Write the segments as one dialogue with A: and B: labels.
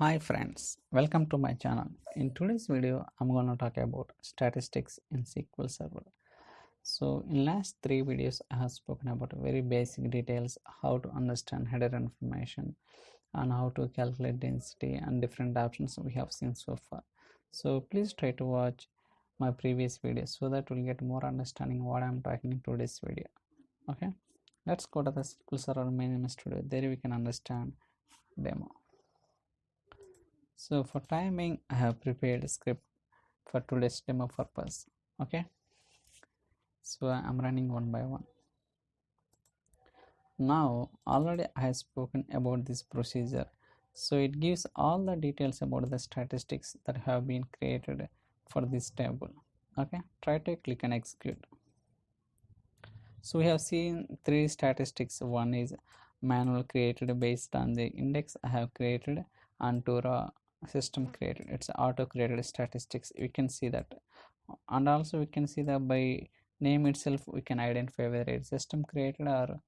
A: Hi friends, welcome to my channel. In today's video, I'm going to talk about statistics in SQL Server. So in last three videos, I have spoken about very basic details, how to understand header information and how to calculate density and different options we have seen so far. So please try to watch my previous videos so that you'll get more understanding what I'm talking in today's video. Okay, let's go to the SQL Server main studio. There we can understand demo. So for timing, I have prepared a script for today's demo purpose. Okay, so I'm running one by one. Now already I have spoken about this procedure, so it gives all the details about the statistics that have been created for this table. Okay, try to click and execute. So we have seen three statistics. One is manual created based on the index I have created, and two raw system created. It's auto created statistics. We can see that, and also we can see that by name itself we can identify whether it's system created or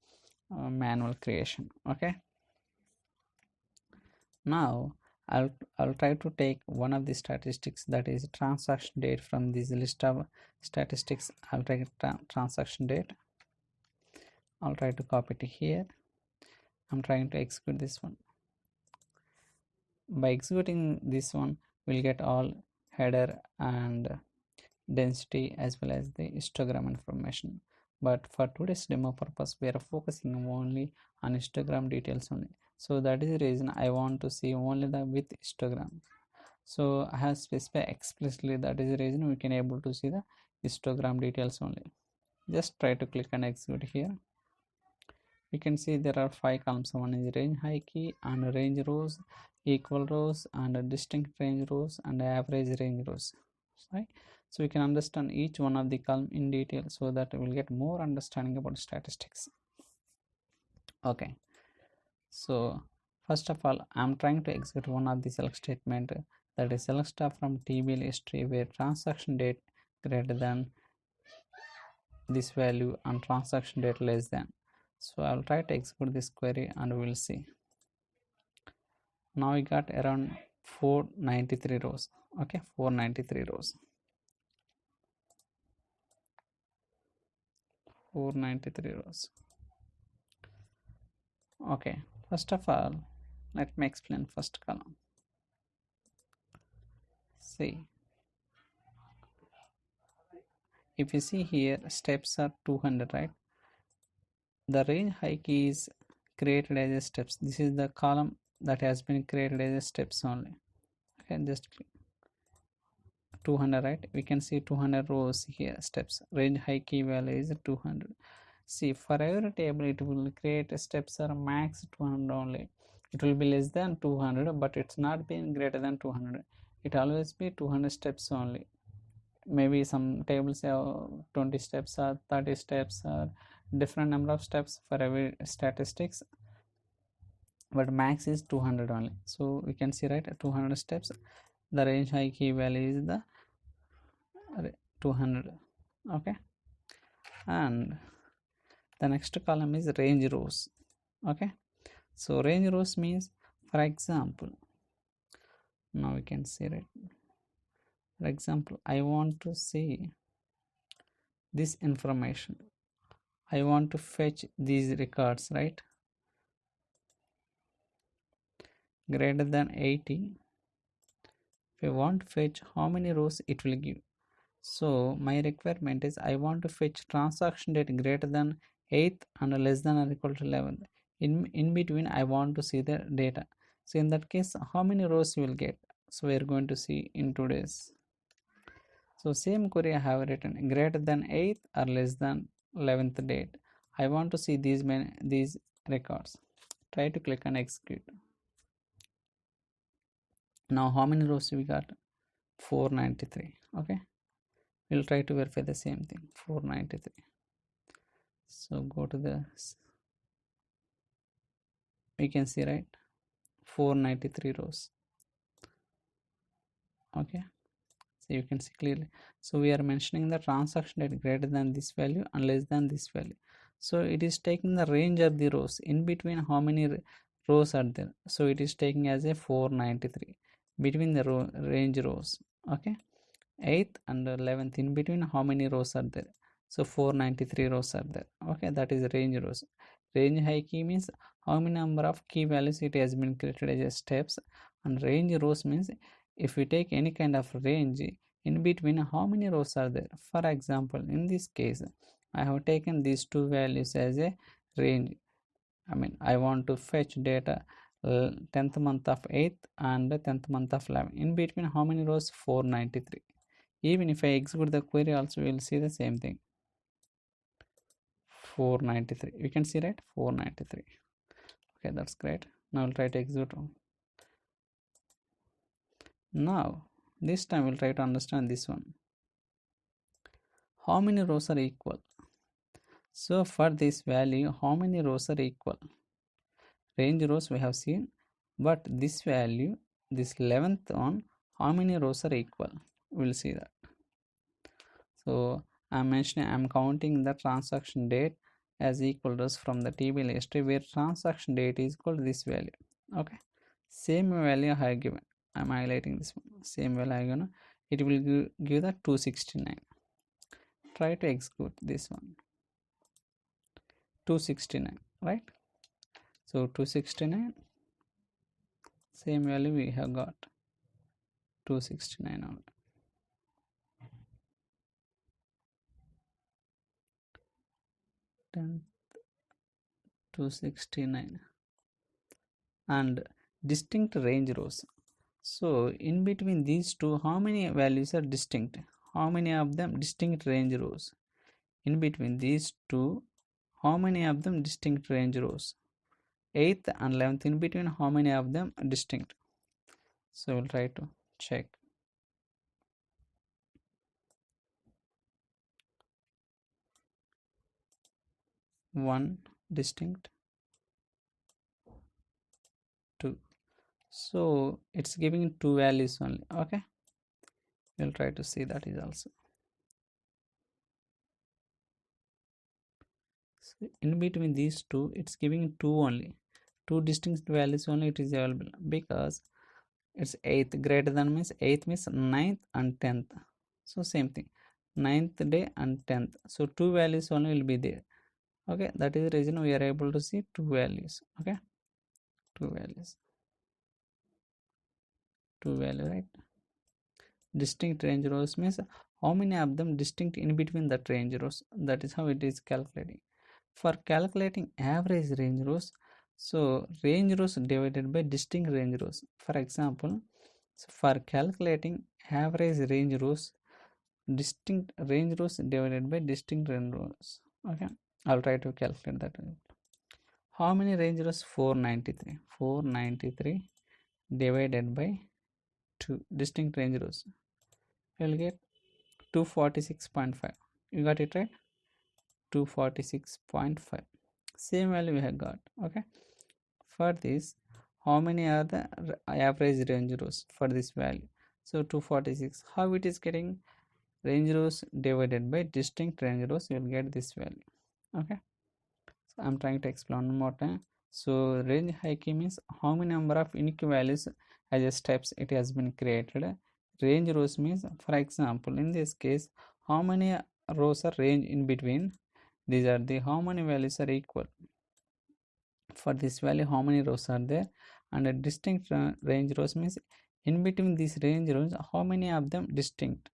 A: manual creation. Okay, now I'll try to take one of the statistics, that is transaction date, from this list of statistics. I'll take transaction date. I'll try to copy it here. I'm trying to execute this one. By executing this one, we'll get all header and density as well as the histogram information. But for today's demo purpose, we are focusing only on histogram details only. So that is the reason I want to see only the with histogram. So I have specified explicitly, that is the reason we can able to see the histogram details only. Just try to click and execute here. We can see there are 5 columns. One is range high key and range rows, equal rows and distinct range rows and average range rows, right? So we can understand each one of the column in detail so that we will get more understanding about statistics. Okay, so first of all, I'm trying to execute one of the select statement, that is select star from TBL history where transaction date greater than this value and transaction date less than. So I'll try to execute this query and we'll see. Now we got around 493 rows. Okay, 493 rows. 493 rows. Okay, first of all, let me explain first column. See, if you see here, steps are 200, right? The range high key is created as a steps. This is the column that has been created as a steps only. Okay, just 200, right? We can see 200 rows here, steps. Range high key value is 200. See, for every table it will create steps are max 200 only. It will be less than 200, but it's not being greater than 200. It always be 200 steps only. Maybe some tables have 20 steps or 30 steps or different number of steps for every statistics, but max is 200 only. So we can see, right, 200 steps. The range high key value is the 200. Okay, and the next column is range rows. Okay, so range rows means, for example, now we can see, right, for example, I want to see this information. I want to fetch these records, right, greater than 80. If I want to fetch how many rows it will give. So my requirement is I want to fetch transaction date greater than 8th and less than or equal to 11th. In between I want to see the data. So in that case, how many rows you will get? So we are going to see in today's. So same query I have written, greater than 8th or less than 11th date. I want to see these records. Try to click and execute. Now how many rows we got? 493. Okay, we'll try to verify the same thing. 493. So go to the, we can see, right, 493 rows. Okay, so you can see clearly. So we are mentioning the transaction date greater than this value and less than this value. So it is taking the range of the rows. In between, how many rows are there, so it is taking as a 493 between the range rows. Okay, 8th and 11th in between, how many rows are there? So 493 rows are there. Okay, that is range rows. Range high key means how many number of key values it has been created as steps, and range rows means if we take any kind of range, in between how many rows are there. For example, in this case I have taken these two values as a range. I want to fetch data 10th month of 8th and 10th month of 11th. In between how many rows? 493. Even if I execute the query also, we will see the same thing. 493. You can see, right? 493. Okay, that's great. Now we'll try to execute. Now this time we'll try to understand this one. How many rows are equal? So for this value, how many rows are equal? Range rows we have seen, but this value, this 11th one, how many rows are equal? We'll see that. So I'm counting the transaction date as equal to from the table history, where transaction date is equal to this value. Okay, same value I have given. I'm highlighting this one. Same value I have given. It will give the 269. Try to execute this one. 269, right? So 269, same value we have got. 269 only. 269 and distinct range rows. So in between these two, how many values are distinct? How many of them distinct range rows? In between these two, how many of them distinct range rows? 8th and 11th in between, how many of them distinct? So we'll try to check. 1 distinct, 2. So it's giving 2 values only. Okay, we'll try to see that is also. So in between these two, it's giving 2 only. 2 distinct values only it is available, because it's 8th greater than means 8th means 9th and 10th. So same thing, 9th day and 10th. So 2 values only will be there. Okay, that is the reason we are able to see 2 values. Okay, 2 values, 2 value, right? Distinct range rows means how many of them distinct in between that range rows. That is how it is calculating. For calculating average range rows, so range rows divided by distinct range rows. For example, so for calculating average range rows, distinct range rows divided by distinct range rows. Okay, I'll try to calculate that. How many range rows? 493. 493 divided by 2 distinct range rows, you'll get 246.5. You got it, right? 246.5. Same value we have got. Okay, for this, how many are the average range rows for this value? So 246. How it is getting? Range rows divided by distinct range rows, you will get this value. Okay, so I'm trying to explain one more time. So range high key means how many number of unique values as a steps it has been created. Range rows means, for example, in this case, how many rows are range in between. These are the how many values are equal. For this value, how many rows are there? And a distinct range rows means in between these range rows, how many of them distinct.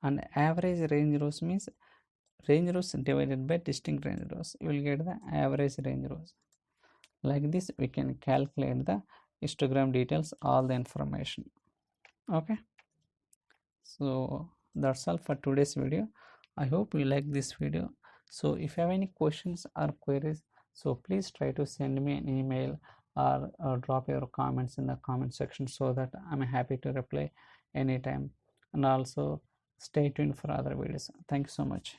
A: And average range rows means range rows divided by distinct range rows, you will get the average range rows. Like this we can calculate the histogram details, all the information. Okay, so that's all for today's video. I hope you like this video. So if you have any questions or queries, so please try to send me an email or drop your comments in the comment section, so that I'm happy to reply anytime. And also stay tuned for other videos. Thank you so much.